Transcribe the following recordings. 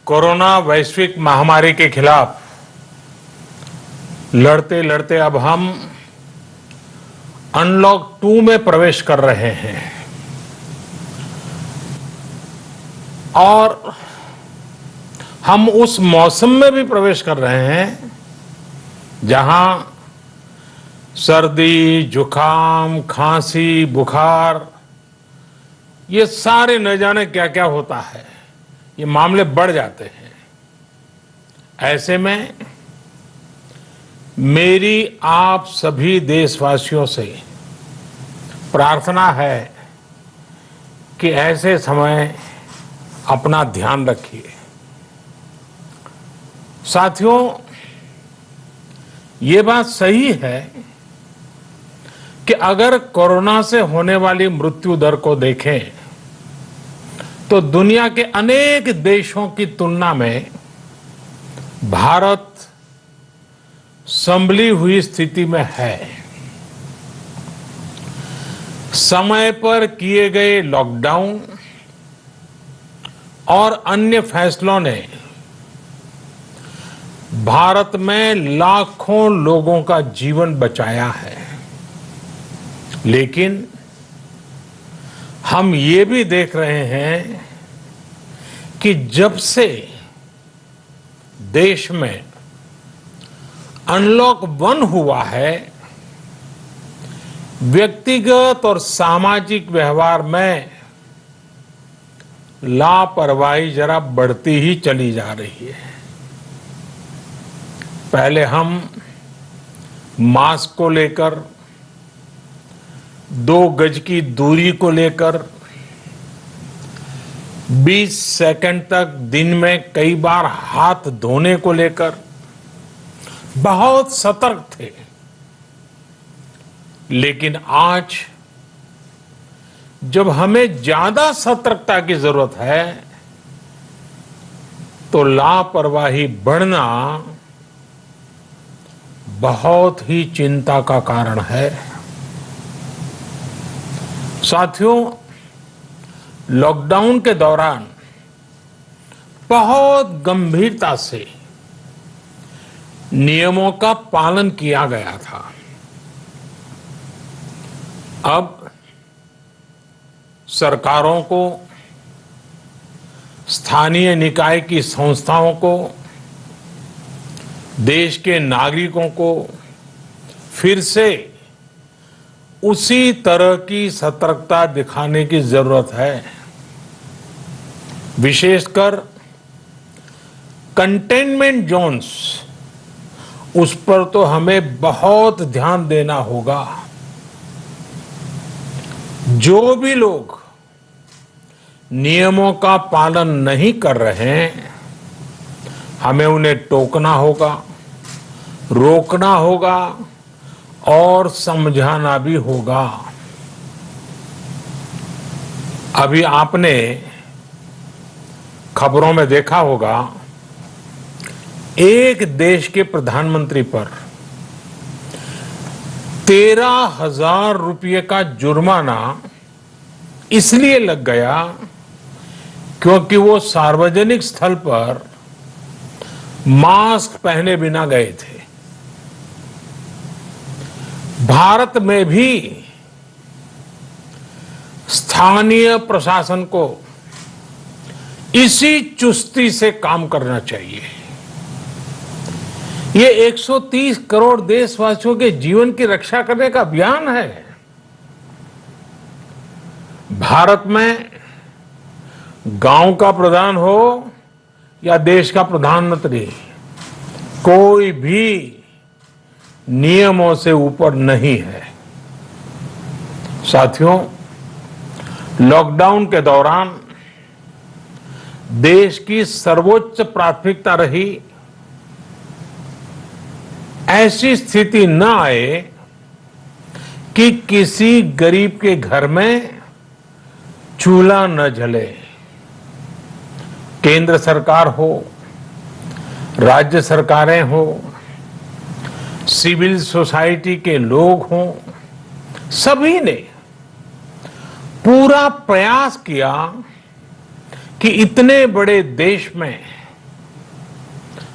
Corona वैश्विक महामारी के खिलाफ लड़ते लड़ते अब हम अनलॉक 2 में प्रवेश कर रहे हैं और हम उस मौसम में भी प्रवेश कर रहे हैं जहां सर्दी, जुकाम, खांसी, बुखार ये सारे न जाने क्या क्या होता है, ये मामले बढ़ जाते हैं। ऐसे में मेरी आप सभी देशवासियों से प्रार्थना है कि ऐसे समय अपना ध्यान रखिए। साथियों, ये बात सही है कि अगर कोरोना से होने वाली मृत्यु दर को देखें तो दुनिया के अनेक देशों की तुलना में भारत संभली हुई स्थिति में है। समय पर किए गए लॉकडाउन और अन्य फैसलों ने भारत में लाखों लोगों का जीवन बचाया है, लेकिन हम ये भी देख रहे हैं कि जब से देश में अनलॉक 1 हुआ है, व्यक्तिगत और सामाजिक व्यवहार में लापरवाही जरा बढ़ती ही चली जा रही है। पहले हम मास्क को लेकर, 2 गज की दूरी को लेकर 20 सेकंड तक दिन में कई बार हाथ धोने को लेकर बहुत सतर्क थे, लेकिन आज जब हमें ज्यादा सतर्कता की जरूरत है तो लापरवाही बढ़ना बहुत ही चिंता का कारण है। साथियों, लॉकडाउन के दौरान बहुत गंभीरता से नियमों का पालन किया गया था। अब सरकारों को, स्थानीय निकाय की संस्थाओं को, देश के नागरिकों को फिर से उसी तरह की सतर्कता दिखाने की जरूरत है। विशेषकर कंटेनमेंट जोन्स, उस पर तो हमें बहुत ध्यान देना होगा। जो भी लोग नियमों का पालन नहीं कर रहे हैं, हमें उन्हें टोकना होगा, रोकना होगा और समझाना भी होगा। अभी आपने खबरों में देखा होगा, एक देश के प्रधानमंत्री पर 13,000 रुपये का जुर्माना इसलिए लग गया क्योंकि वो सार्वजनिक स्थल पर मास्क पहने बिना गए थे। भारत में भी स्थानीय प्रशासन को इसी चुस्ती से काम करना चाहिए। ये 130 करोड़ देशवासियों के जीवन की रक्षा करने का अभियान है। भारत में गांव का प्रधान हो या देश का प्रधानमंत्री, कोई भी नियमों से ऊपर नहीं है। साथियों, लॉकडाउन के दौरान देश की सर्वोच्च प्राथमिकता रही ऐसी स्थिति न आए कि किसी गरीब के घर में चूल्हा न जले। केंद्र सरकार हो, राज्य सरकारें हो, सिविल सोसाइटी के लोग हों, सभी ने पूरा प्रयास किया कि इतने बड़े देश में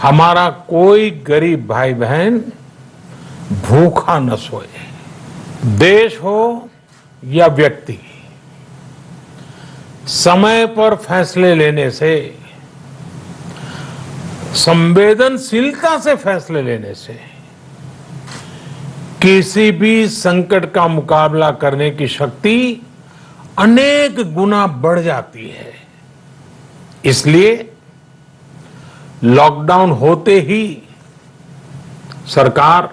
हमारा कोई गरीब भाई बहन भूखा न सोए। देश हो या व्यक्ति, समय पर फैसले लेने से, संवेदनशीलता से फैसले लेने से किसी भी संकट का मुकाबला करने की शक्ति अनेक गुना बढ़ जाती है। इसलिए लॉकडाउन होते ही सरकार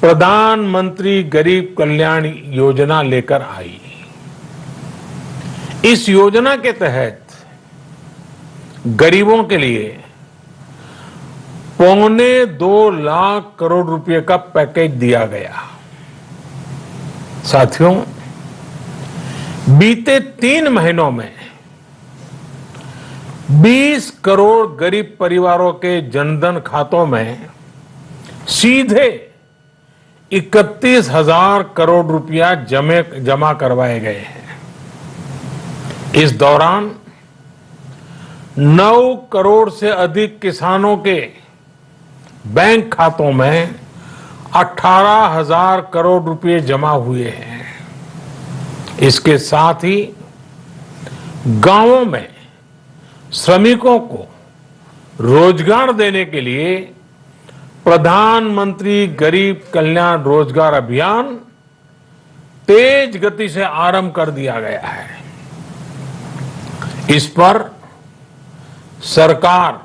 प्रधानमंत्री गरीब कल्याण योजना लेकर आई। इस योजना के तहत गरीबों के लिए 2.25 लाख करोड़ रुपए का पैकेज दिया गया। साथियों, बीते 3 महीनों में 20 करोड़ गरीब परिवारों के जनधन खातों में सीधे 31,000 करोड़ रुपया जमा करवाए गए हैं। इस दौरान 9 करोड़ से अधिक किसानों के बैंक खातों में 18,000 करोड़ रुपए जमा हुए हैं। इसके साथ ही गांवों में श्रमिकों को रोजगार देने के लिए प्रधानमंत्री गरीब कल्याण रोजगार अभियान तेज गति से आरंभ कर दिया गया है। इस पर सरकार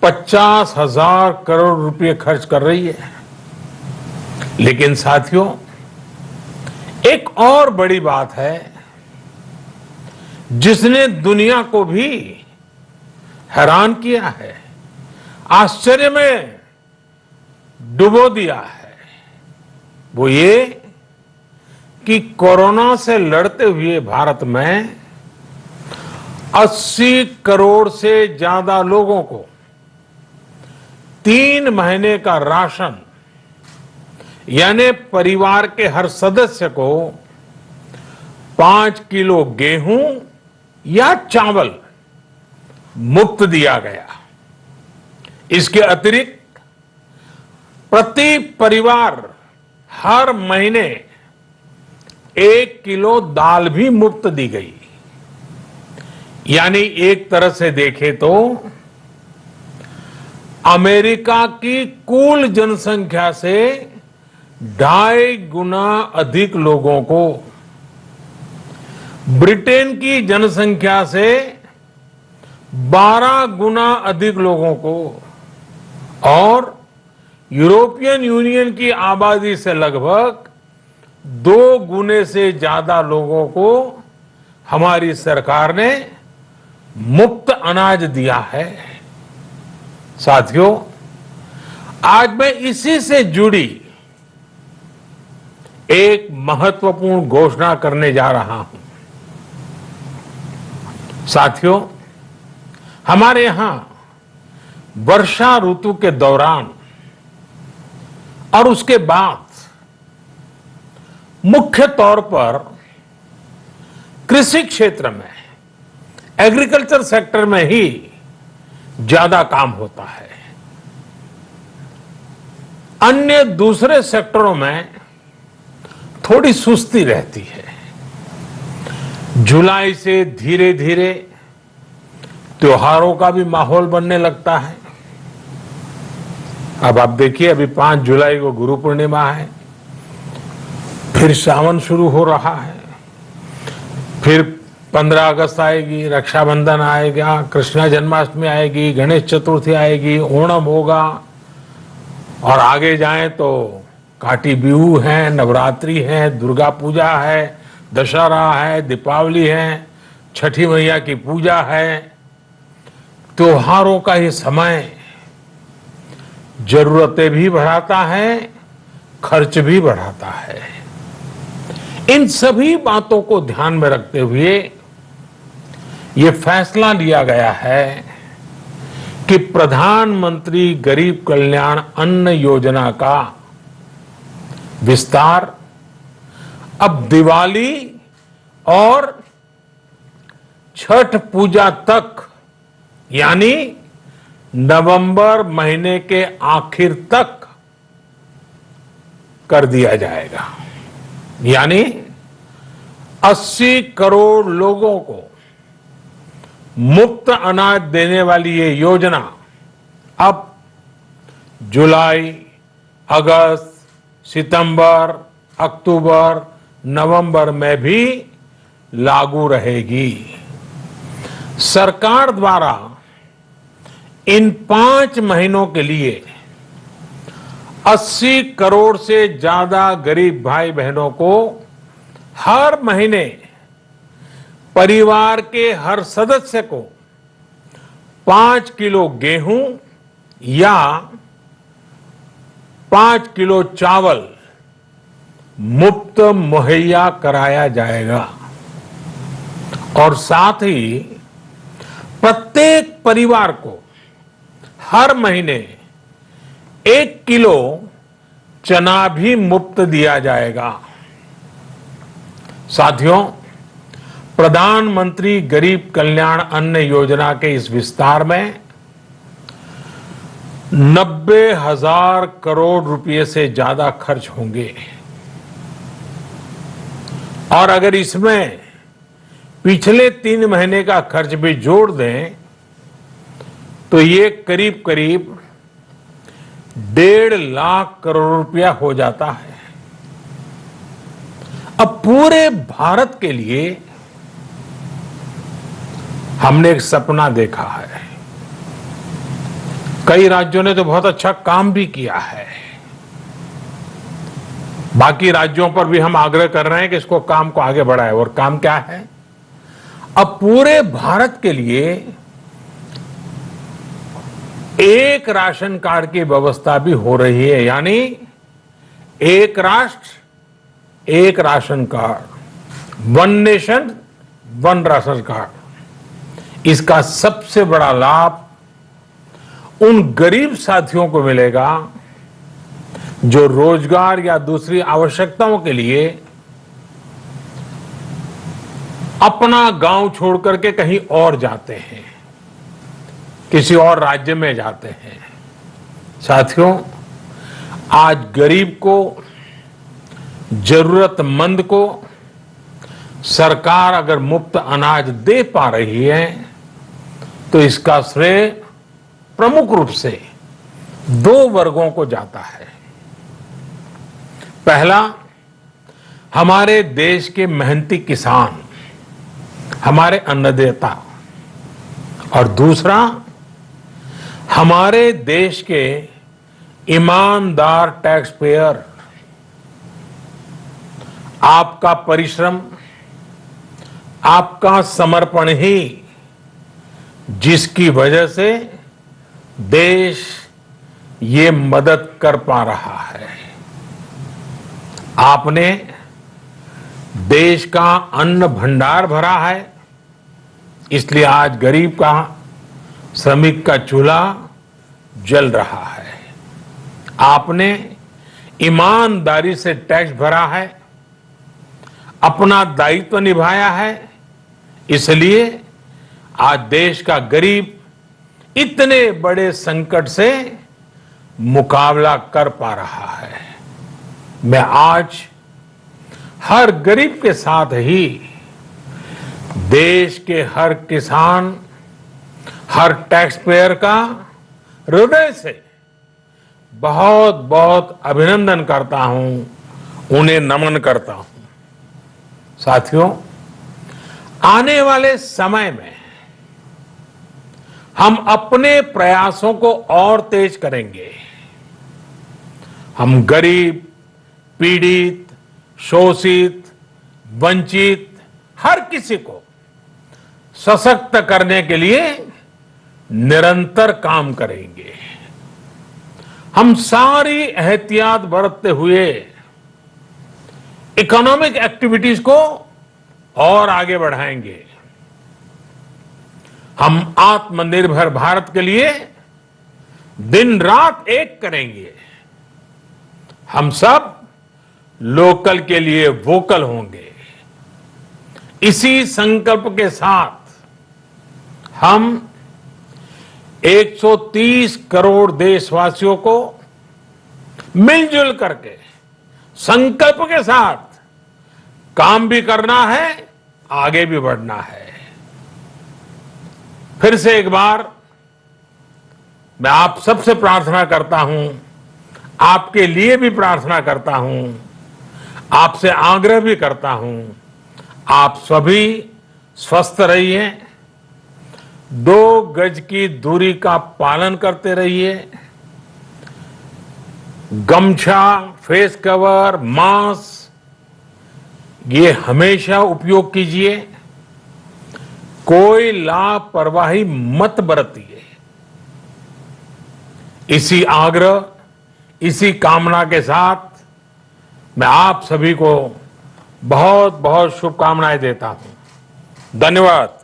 50,000 करोड़ रुपए खर्च कर रही है। लेकिन साथियों, एक और बड़ी बात है जिसने दुनिया को भी हैरान किया है, आश्चर्य में डुबो दिया है। वो ये कि कोरोना से लड़ते हुए भारत में 80 करोड़ से ज्यादा लोगों को 3 महीने का राशन, यानी परिवार के हर सदस्य को 5 किलो गेहूं या चावल मुफ्त दिया गया। इसके अतिरिक्त प्रति परिवार हर महीने 1 किलो दाल भी मुफ्त दी गई। यानी एक तरह से देखें तो अमेरिका की कुल जनसंख्या से 2.5 गुना अधिक लोगों को, ब्रिटेन की जनसंख्या से 12 गुना अधिक लोगों को और यूरोपियन यूनियन की आबादी से लगभग 2 गुने से ज्यादा लोगों को हमारी सरकार ने मुफ्त अनाज दिया है। साथियों, आज मैं इसी से जुड़ी एक महत्वपूर्ण घोषणा करने जा रहा हूं। साथियों, हमारे यहां वर्षा ऋतु के दौरान और उसके बाद मुख्य तौर पर कृषि क्षेत्र में, एग्रीकल्चर सेक्टर में ही ज्यादा काम होता है। अन्य दूसरे सेक्टरों में थोड़ी सुस्ती रहती है। जुलाई से धीरे धीरे त्योहारों का भी माहौल बनने लगता है। अब आप देखिए, अभी 5 जुलाई को गुरु पूर्णिमा है, फिर सावन शुरू हो रहा है, फिर 15 अगस्त आएगी, रक्षाबंधन आएगा, कृष्ण जन्माष्टमी आएगी, गणेश चतुर्थी आएगी, ओणम होगा और आगे जाएं तो काटी बिहू है, नवरात्रि है, दुर्गा पूजा है, दशहरा है, दीपावली है, छठी मैया की पूजा है। त्योहारों का ये समय जरूरतें भी बढ़ाता है, खर्च भी बढ़ाता है। इन सभी बातों को ध्यान में रखते हुए ये फैसला लिया गया है कि प्रधानमंत्री गरीब कल्याण अन्न योजना का विस्तार अब दिवाली और छठ पूजा तक, यानी नवंबर महीने के आखिर तक कर दिया जाएगा। यानी 80 करोड़ लोगों को मुफ्त अनाज देने वाली ये योजना अब जुलाई, अगस्त, सितंबर, अक्टूबर, नवंबर में भी लागू रहेगी। सरकार द्वारा इन 5 महीनों के लिए 80 करोड़ से ज्यादा गरीब भाई बहनों को हर महीने परिवार के हर सदस्य को 5 किलो गेहूं या 5 किलो चावल मुफ्त मुहैया कराया जाएगा और साथ ही प्रत्येक परिवार को हर महीने 1 किलो चना भी मुफ्त दिया जाएगा। साथियों, प्रधानमंत्री गरीब कल्याण अन्न योजना के इस विस्तार में 90,000 करोड़ रुपए से ज्यादा खर्च होंगे और अगर इसमें पिछले 3 महीने का खर्च भी जोड़ दें तो ये करीब करीब 1.5 लाख करोड़ रुपया हो जाता है। अब पूरे भारत के लिए हमने एक सपना देखा है। कई राज्यों ने तो बहुत अच्छा काम भी किया है। बाकी राज्यों पर भी हम आग्रह कर रहे हैं कि इसको काम को आगे बढ़ाएं। और काम क्या है? अब पूरे भारत के लिए एक राशन कार्ड की व्यवस्था भी हो रही है, यानी एक राष्ट्र एक ration card, 1 nation 1 ration card. इसका सबसे बड़ा लाभ उन गरीब साथियों को मिलेगा जो रोजगार या दूसरी आवश्यकताओं के लिए अपना गांव छोड़ करके कहीं और जाते हैं, किसी और राज्य में जाते हैं। साथियों, आज गरीब को, जरूरतमंद को सरकार अगर मुफ्त अनाज दे पा रही है तो इसका श्रेय प्रमुख रूप से 2 वर्गों को जाता है। पहला, हमारे देश के मेहनती किसान, हमारे अन्नदाता, और दूसरा हमारे देश के ईमानदार टैक्स पेयर। आपका परिश्रम, आपका समर्पण ही जिसकी वजह से देश ये मदद कर पा रहा है। आपने देश का अन्न भंडार भरा है, इसलिए आज गरीब का, श्रमिक का चूल्हा जल रहा है। आपने ईमानदारी से टैक्स भरा है, अपना दायित्व निभाया है, इसलिए आज देश का गरीब इतने बड़े संकट से मुकाबला कर पा रहा है। मैं आज हर गरीब के साथ ही देश के हर किसान, हर टैक्स पेयर का हृदय से बहुत बहुत अभिनंदन करता हूं, उन्हें नमन करता हूं। साथियों, आने वाले समय में हम अपने प्रयासों को और तेज करेंगे। हम गरीब, पीड़ित, शोषित, वंचित हर किसी को सशक्त करने के लिए निरंतर काम करेंगे। हम सारी एहतियात बरतते हुए इकोनॉमिक एक्टिविटीज को और आगे बढ़ाएंगे। हम आत्मनिर्भर भारत के लिए दिन रात एक करेंगे। हम सब लोकल के लिए वोकल होंगे। इसी संकल्प के साथ हम 130 करोड़ देशवासियों को मिलजुल करके संकल्प के साथ काम भी करना है, आगे भी बढ़ना है। फिर से एक बार मैं आप सबसे प्रार्थना करता हूं, आपके लिए भी प्रार्थना करता हूं, आपसे आग्रह भी करता हूं, आप सभी स्वस्थ रहिए, 2 गज की दूरी का पालन करते रहिए, गमछा, फेस कवर, मास्क ये हमेशा उपयोग कीजिए, कोई लापरवाही मत बरतिए। इसी आग्रह, इसी कामना के साथ मैं आप सभी को बहुत बहुत शुभकामनाएं देता हूं। धन्यवाद।